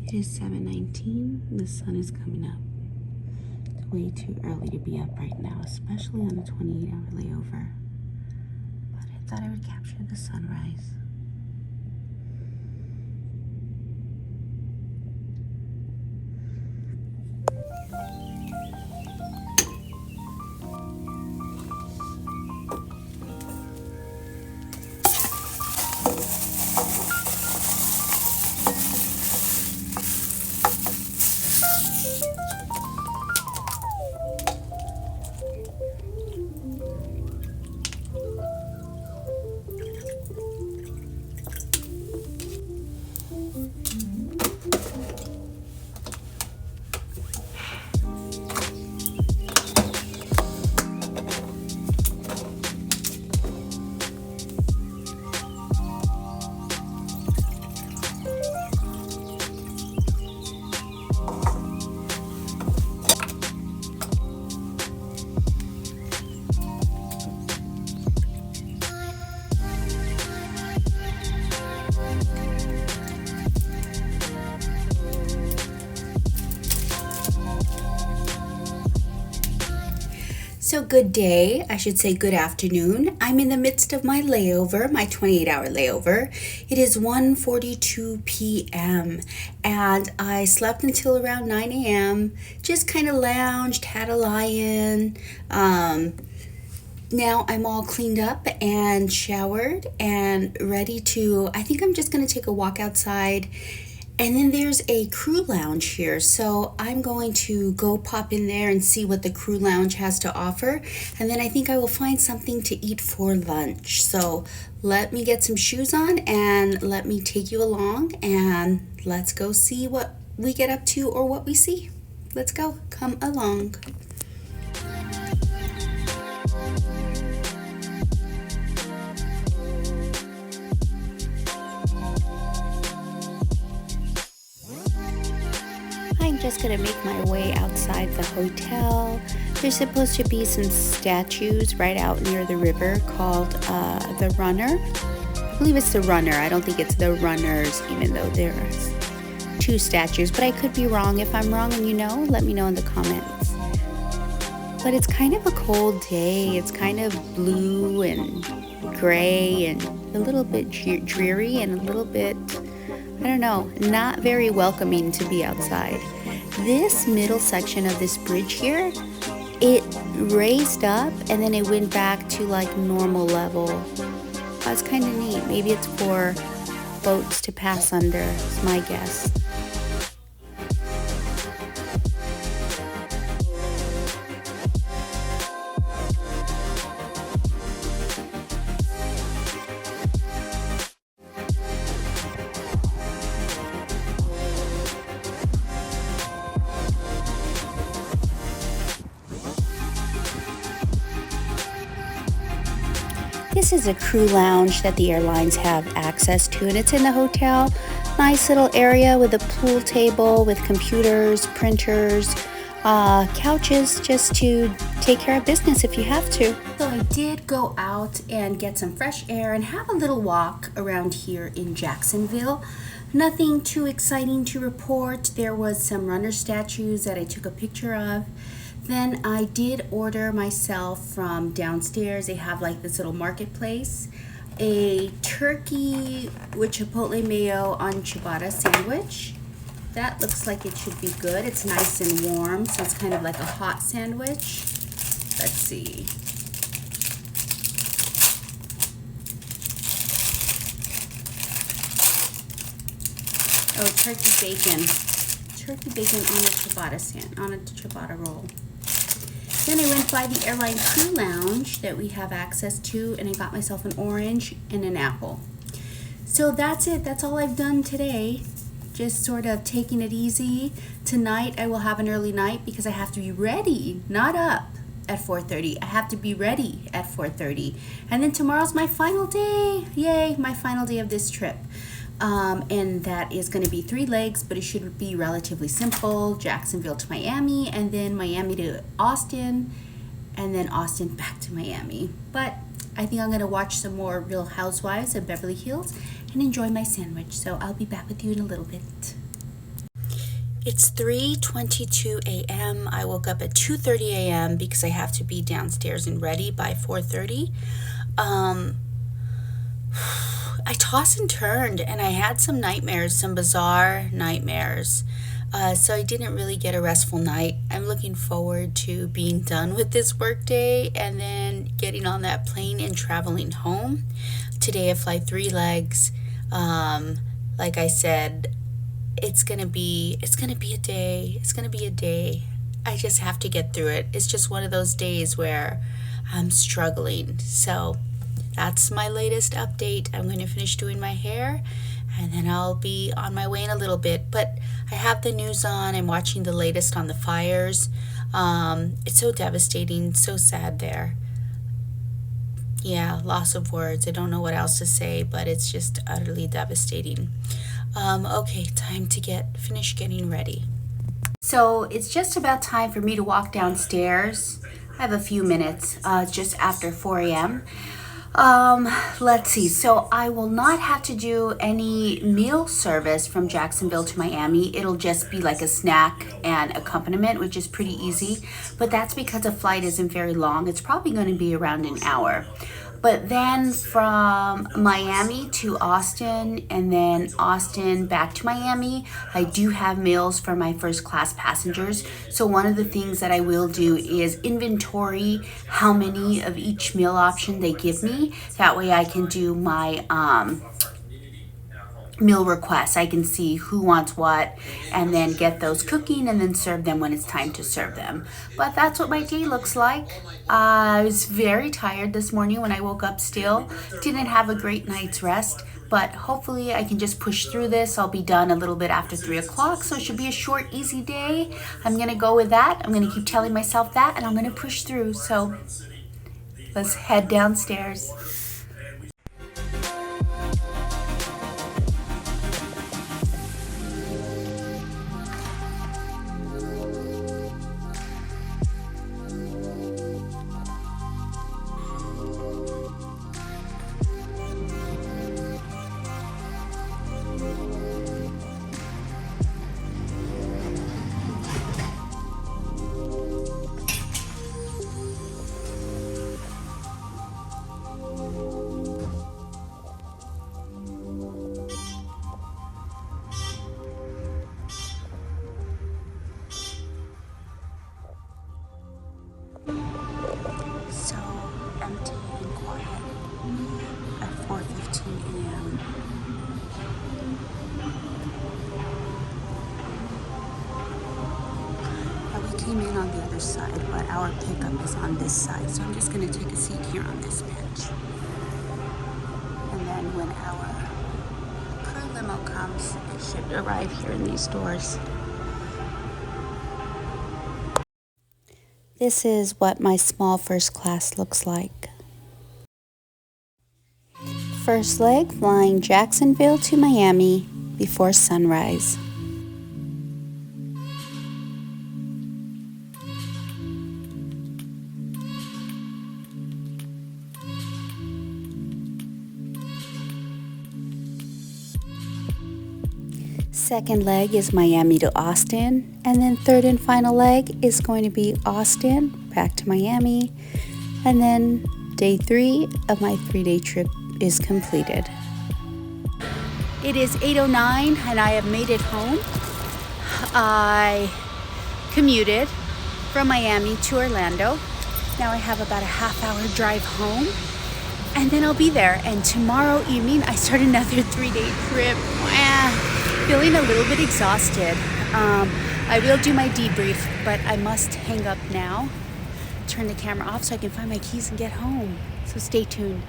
It is 7:19. The sun is coming up. It's way too early to be up right now, especially on a 28-hour layover. But I thought I would capture the sunrise. So good day, I should say good afternoon. I'm in the midst of my layover, my 28-hour layover. It is 1:42 p.m. and I slept until around 9 a.m. Just kind of lounged, had a lie-in. Now I'm all cleaned up and showered and ready to, I think I'm just going to take a walk outside. And then there's a crew lounge here, so I'm going to go pop in there and see what the crew lounge has to offer. And then I think I will find something to eat for lunch. So let me get some shoes on and let me take you along and let's go see what we get up to or what we see. Let's go, come along. I'm just gonna make my way outside the hotel. There's supposed to be some statues right out near the river called the Runner. I believe it's the Runner. I don't think it's the Runners, even though there's two statues, but I could be wrong. If I'm wrong and you know, let me know in the comments. But it's kind of a cold day. It's kind of blue and gray and a little bit dreary and a little bit, I don't know, not very welcoming to be outside. This middle section of this bridge here, it raised up and then it went back to like normal level. That's kind of neat. Maybe it's for boats to pass under, is my guess. This is a crew lounge that the airlines have access to, and it's in the hotel. Nice little area with a pool table with computers, printers, couches just to take care of business if you have to. So I did go out and get some fresh air and have a little walk around here in Jacksonville. Nothing too exciting to report. There was some runner statues that I took a picture of. Then I did order myself from downstairs. They have like this little marketplace, a turkey with chipotle mayo on ciabatta sandwich. That looks like it should be good. It's nice and warm, so it's kind of like a hot sandwich. Let's see. Oh, turkey bacon. Turkey bacon on a ciabatta roll. Then I went by the airline crew lounge that we have access to, and I got myself an orange and an apple. So that's it. That's all I've done today. Just sort of taking it easy. Tonight I will have an early night because I have to be ready, not up at 4:30. I have to be ready at 4:30. And then tomorrow's my final day. Yay, my final day of this trip. And that is going to be 3 legs, but it should be relatively simple. Jacksonville to Miami, and then Miami to Austin, and then Austin back to Miami. But I think I'm going to watch some more Real Housewives of Beverly Hills and enjoy my sandwich. So I'll be back with you in a little bit. It's 3:22 a.m. I woke up at 2:30 a.m. because I have to be downstairs and ready by 4:30. Um, I tossed and turned and I had some nightmares, some bizarre nightmares. So I didn't really get a restful night. I'm looking forward to being done with this workday and then getting on that plane and traveling home. Today I fly three legs. Like I said, it's gonna be a day. It's gonna be a day. I just have to get through it. It's just one of those days where I'm struggling. So that's my latest update. I'm going to finish doing my hair and then I'll be on my way in a little bit. But I have the news on. I'm watching the latest on the fires. It's so devastating, so sad there. Yeah, loss of words. I don't know what else to say, but it's just utterly devastating. Okay, time to finish getting ready. So it's just about time for me to walk downstairs. I have a few minutes. It's just after 4 a.m. Let's see. So I will not have to do any meal service from Jacksonville to Miami. It'll just be like a snack and accompaniment, which is pretty easy. But that's because the flight isn't very long. It's probably going to be around an hour. But then from Miami to Austin and then Austin back to Miami, I do have meals for my first class passengers. So one of the things that I will do is inventory how many of each meal option they give me. That way I can do my meal requests. I can see who wants what and then get those cooking and then serve them when it's time to serve them. But that's what my day looks like. I was very tired this morning when I woke up still. Didn't have a great night's rest, but hopefully I can just push through this. I'll be done a little bit after 3 o'clock, so it should be a short, easy day. I'm gonna go with that. I'm gonna keep telling myself that and I'm gonna push through. So let's head downstairs. So empty and quiet at 4:15 a.m. Now we came in on the other side, but our pickup is on this side. So I'm just going to take a seat here on this bench. And then when our crew limo comes, it should arrive here in these doors. This is what my small first class looks like. First leg flying Jacksonville to Miami before sunrise. Second leg is Miami to Austin, and then third and final leg is going to be Austin back to Miami, and then day 3 of my 3-day trip is completed. It is 8:09 and I have made it home. I commuted from Miami to Orlando. Now I have about a half-hour drive home, and then I'll be there. And tomorrow evening I start another 3-day trip. Feeling a little bit exhausted. I will do my debrief, but I must hang up now, turn the camera off so I can find my keys and get home. So stay tuned.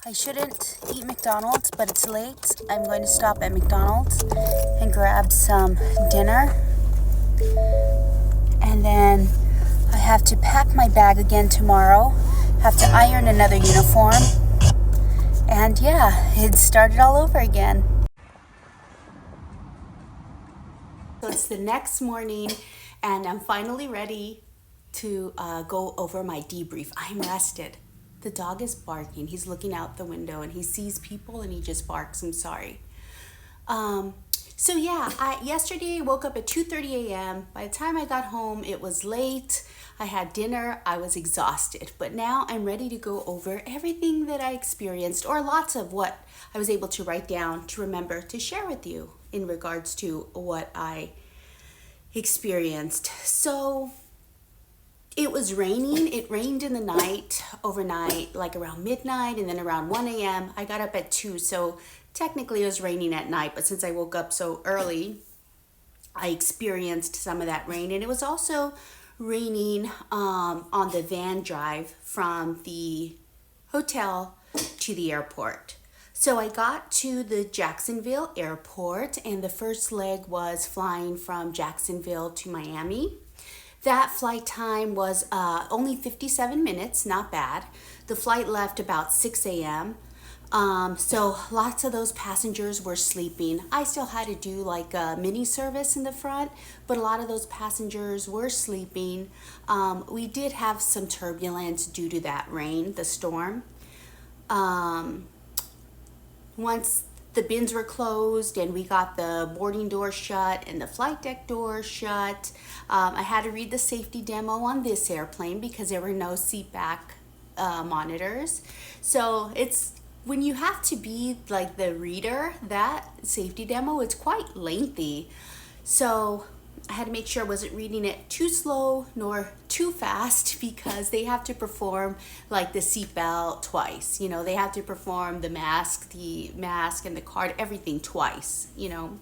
I shouldn't eat McDonald's, but it's late. I'm going to stop at McDonald's and grab some dinner. And then I have to pack my bag again tomorrow, have to iron another uniform. And yeah, it started all over again. So it's the next morning and I'm finally ready to go over my debrief. I'm rested. The dog is barking. He's looking out the window and he sees people and he just barks. I'm sorry. Um, so yeah, yesterday I woke up at 2:30 a.m. By the time I got home, it was late. I had dinner. I was exhausted, but now I'm ready to go over everything that I experienced, or lots of what I was able to write down to remember to share with you in regards to what I experienced. So it was raining. It rained in the night, overnight, like around midnight, and then around 1 a.m. I got up at 2, so technically it was raining at night, but since I woke up so early, I experienced some of that rain. And it was also raining on the van drive from the hotel to the airport. So I got to the Jacksonville airport, and the first leg was flying from Jacksonville to Miami. That flight time was only 57 minutes, not bad. The flight left about 6 a.m. So lots of those passengers were sleeping. I still had to do like a mini service in the front, but a lot of those passengers were sleeping. We did have some turbulence due to that rain, the storm. Once the bins were closed and we got the boarding door shut and the flight deck door shut, I had to read the safety demo on this airplane because there were no seat back monitors. So it's when you have to be like the reader, that safety demo, it's quite lengthy. So I had to make sure I wasn't reading it too slow nor too fast because they have to perform like the seatbelt twice. You know, they have to perform the mask and the card, everything twice, you know.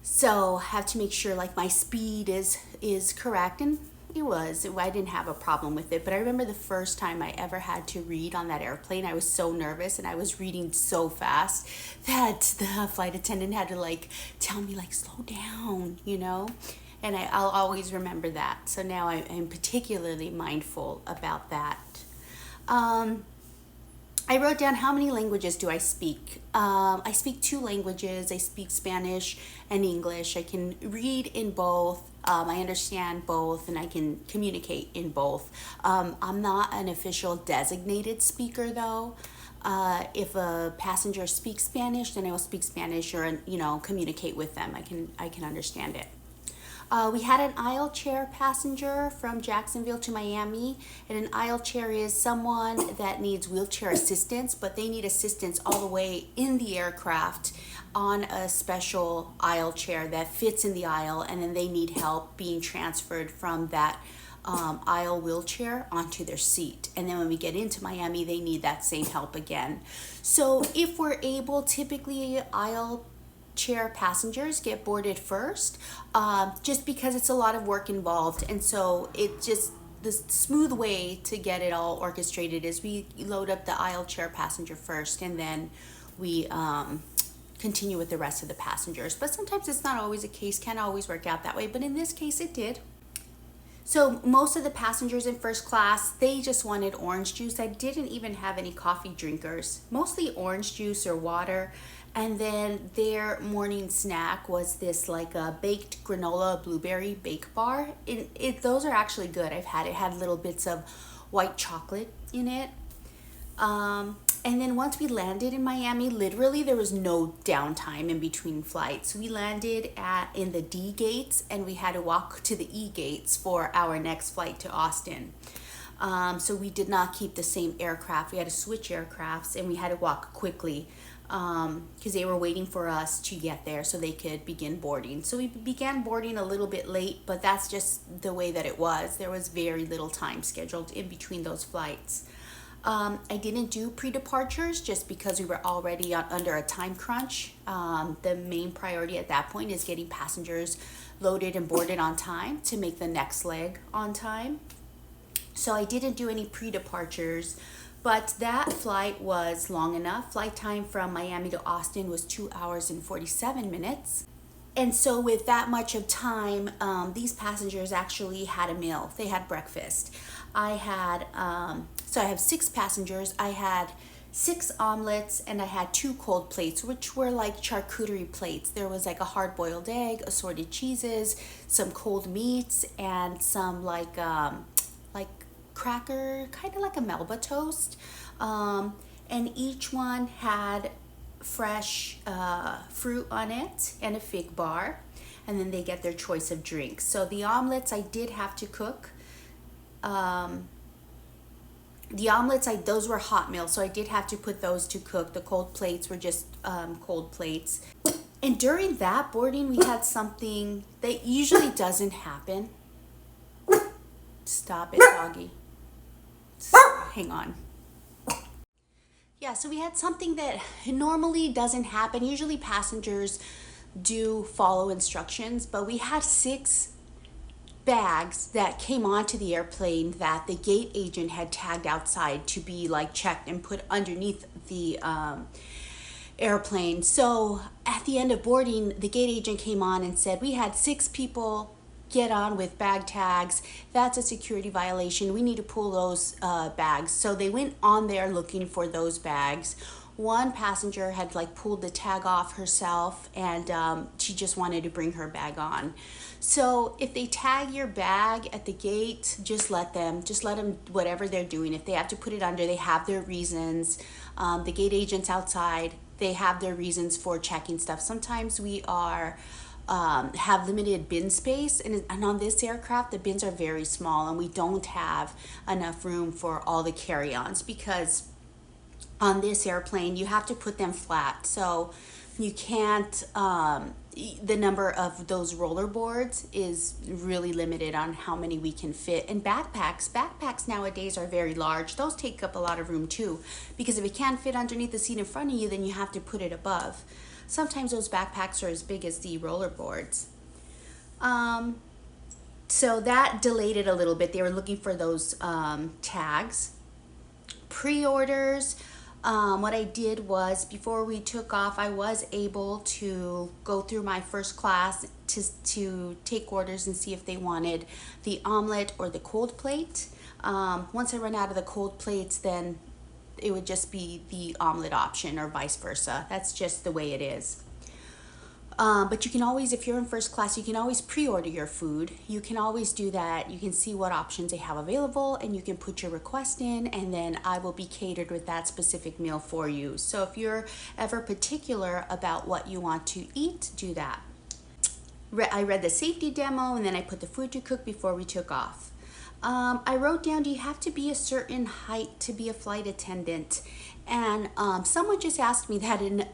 So I have to make sure like my speed is correct, and I didn't have a problem with it. But I remember the first time I ever had to read on that airplane, I was so nervous and I was reading so fast that the flight attendant had to like tell me like slow down, you know. And I'll always remember that. So now I'm particularly mindful about that. I wrote down how many languages do I speak. I speak 2 languages. I speak Spanish and English. I can read in both. I understand both, and I can communicate in both. I'm not an official designated speaker though. If a passenger speaks Spanish, then I will speak Spanish or communicate with them. I can understand it. We had an aisle chair passenger from Jacksonville to Miami, and an aisle chair is someone that needs wheelchair assistance, but they need assistance all the way in the aircraft on a special aisle chair that fits in the aisle, and then they need help being transferred from that aisle wheelchair onto their seat. And then when we get into Miami, they need that same help again. So if we're able, typically aisle chair passengers get boarded first, just because it's a lot of work involved. And so the smooth way to get it all orchestrated is we load up the aisle chair passenger first, and then we continue with the rest of the passengers. But sometimes it's not always the case, can't always work out that way, but in this case it did. So most of the passengers in first class, they just wanted orange juice. I didn't even have any coffee drinkers, mostly orange juice or water. And then their morning snack was this like a baked granola blueberry bake bar. Those are actually good. I've had it. Had little bits of white chocolate in it. And then once we landed in Miami, literally there was no downtime in between flights. We landed in the D gates, and we had to walk to the E gates for our next flight to Austin. So we did not keep the same aircraft. We had to switch aircrafts, and we had to walk quickly because they were waiting for us to get there so they could begin boarding. So we began boarding a little bit late, but that's just the way that it was. There was very little time scheduled in between those flights. I didn't do pre-departures just because we were already under a time crunch. The main priority at that point is getting passengers loaded and boarded on time to make the next leg on time. So I didn't do any pre-departures, but that flight was long enough. Flight time from Miami to Austin was 2 hours and 47 minutes. And so with that much of time, these passengers actually had a meal. They had breakfast. I have 6 passengers. I had 6 omelets, and I had 2 cold plates, which were like charcuterie plates. There was like a hard-boiled egg, assorted cheeses, some cold meats, and some like cracker, kind of like a Melba toast. And each one had fresh fruit on it and a fig bar, and then they get their choice of drinks. So the omelets I did have to cook. The omelets, those were hot meals, so I did have to put those to cook. The cold plates were just cold plates. And during that boarding, we had something that usually doesn't happen. Stop it, doggy. Hang on. Yeah, so we had something that normally doesn't happen. Usually passengers do follow instructions, but we had 6 bags that came onto the airplane that the gate agent had tagged outside to be like checked and put underneath the airplane. So at the end of boarding, the gate agent came on and said, we had 6 people get on with bag tags. That's a security violation. We need to pull those bags. So they went on there looking for those bags. One passenger had like pulled the tag off herself, and she just wanted to bring her bag on. So if they tag your bag at the gate, just let them whatever they're doing. If they have to put it under, they have their reasons. The gate agents outside, they have their reasons for checking stuff. Sometimes we have limited bin space, and on this aircraft the bins are very small, and we don't have enough room for all the carry-ons, because on this airplane you have to put them flat, so you can't the number of those roller boards is really limited on how many we can fit. And backpacks nowadays are very large. Those take up a lot of room too, because if it can't fit underneath the seat in front of you, then you have to put it above. Sometimes those backpacks are as big as the roller boards. So that delayed it a little bit. They were looking for those tags. Pre-orders, what I did was, before we took off, I was able to go through my first class to take orders and see if they wanted the omelet or the cold plate. Once I run out of the cold plates, then it would just be the omelet option, or vice versa. That's just the way it is. But you can always, if you're in first class, you can always pre-order your food. You can always do that. You can see what options they have available, and you can put your request in, and then I will be catered with that specific meal for you. So if you're ever particular about what you want to eat, do that. I read the safety demo, and then I put the food to cook before we took off. I wrote down, do you have to be a certain height to be a flight attendant? And someone just asked me that, and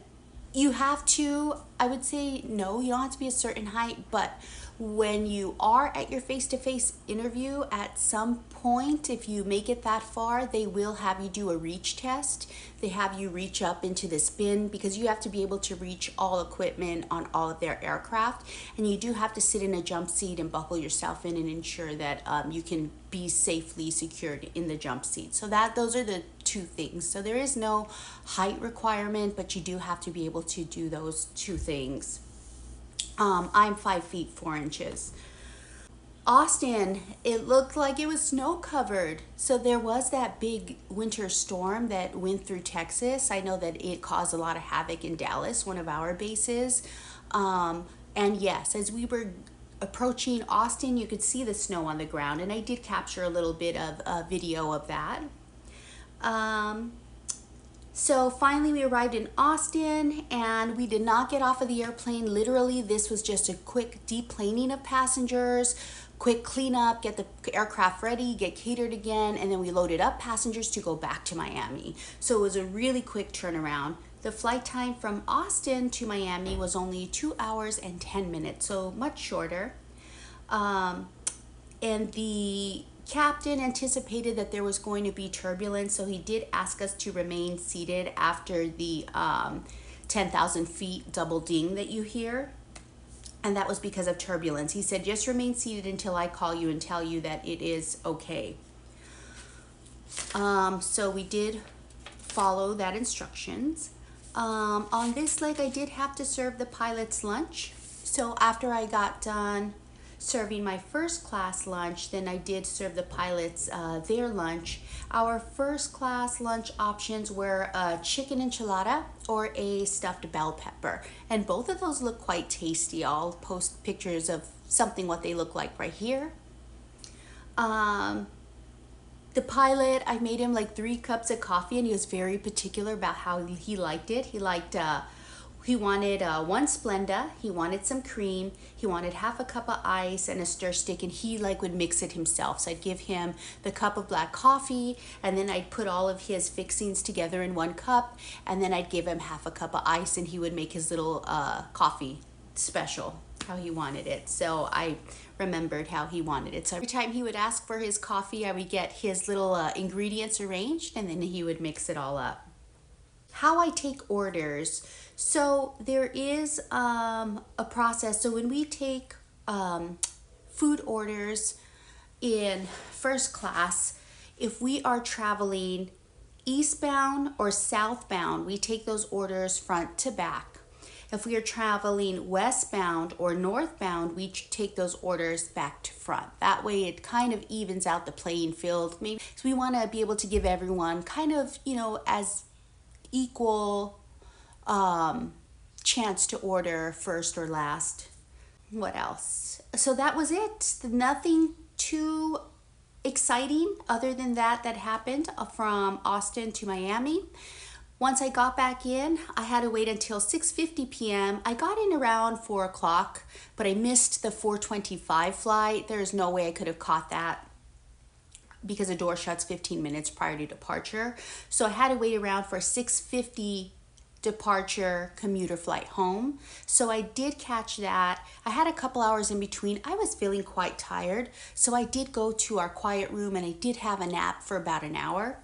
you have to, I would say no, you don't have to be a certain height, but when you are at your face-to-face interview, at some point, if you make it that far, they will have you do a reach test. They have you reach up into this bin, because you have to be able to reach all equipment on all of their aircraft, and you do have to sit in a jump seat and buckle yourself in and ensure that you can be safely secured in the jump seat. So those are the 2 things. So there is no height requirement, but you do have to be able to do those 2 things. I'm 5 feet 4 inches. Austin, it looked like it was snow covered. So there was that big winter storm that went through Texas. I know that it caused a lot of havoc in Dallas, one of our bases. And yes, as we were approaching Austin, you could see the snow on the ground, and I did capture a little bit of video of that. So finally we arrived in Austin, and we did not get off of the airplane. Literally, this was just a quick deplaning of passengers, quick cleanup, get the aircraft ready, get catered again, and then we loaded up passengers to go back to Miami. So it was a really quick turnaround. The flight time from Austin to Miami was only 2 hours and 10 minutes, so much shorter. And the captain anticipated that there was going to be turbulence, so he did ask us to remain seated after the 10,000 feet double ding that you hear, and that was because of turbulence. He said, just remain seated until I call you and tell you that it is okay. So we did follow that instructions. On this leg, I did have to serve the pilot's lunch. So after I got done serving my first class lunch, then I did serve the pilots their lunch. Our first class lunch options were a chicken enchilada or a stuffed bell pepper, and both of those look quite tasty. I'll post pictures of what they look like right here. The pilot, I made him like 3 cups of coffee, and he was very particular about how he liked it. He wanted 1 Splenda, he wanted some cream, he wanted half a cup of ice and a stir stick, and he like would mix it himself. So I'd give him the cup of black coffee, and then I'd put all of his fixings together in 1 cup, and then I'd give him half a cup of ice, and he would make his little coffee special, how he wanted it. So I remembered how he wanted it. So every time he would ask for his coffee, I would get his little ingredients arranged, and then he would mix it all up. How I take orders. So there is a process. So when we take food orders in first class, if we are traveling eastbound or southbound, we take those orders front to back. If we are traveling westbound or northbound, we take those orders back to front. That way it kind of evens out the playing field. Maybe so we want to be able to give everyone kind of, you know, as equal chance to order first or last. What else? So that was it. Nothing too exciting other than that happened from Austin to Miami. Once I got back in, I had to wait until 6:50 p.m. I got in around 4 o'clock, but I missed the 4:25 flight. There's no way I could have caught that because the door shuts 15 minutes prior to departure. So I had to wait around for 6:50 departure commuter flight home. So I did catch that. I had a couple hours in between. I was feeling quite tired, so I did go to our quiet room and I did have a nap for about an hour.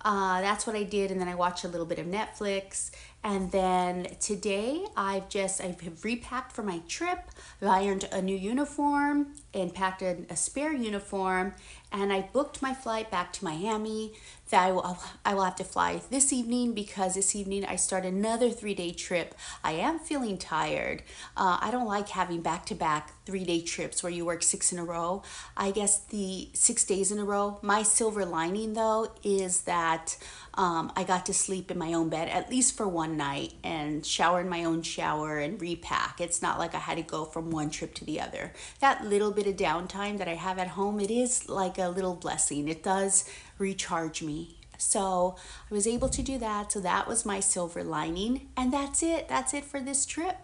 That's what I did, and then I watched a little bit of Netflix. And then today I have repacked for my trip. I ironed a new uniform and packed a spare uniform, and I booked my flight back to Miami. That I will have to fly this evening because this evening I start another 3-day trip. I am feeling tired. I don't like having back-to-back 3-day trips where you work 6 in a row. I guess the 6 days in a row. My silver lining though is that I got to sleep in my own bed at least for one night and shower in my own shower and repack. It's not like I had to go from one trip to the other. That little bit of downtime that I have at home, it is like a little blessing. It does recharge me. So I was able to do that. So that was my silver lining. And that's it. That's it for this trip.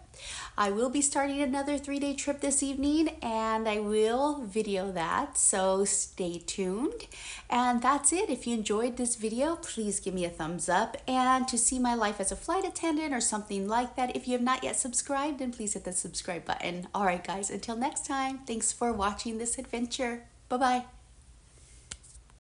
I will be starting another 3-day trip this evening, and I will video that. So stay tuned. And that's it. If you enjoyed this video, please give me a thumbs up. And to see my life as a flight attendant or something like that, if you have not yet subscribed, then please hit the subscribe button. All right, guys, until next time, thanks for watching this adventure. Bye-bye.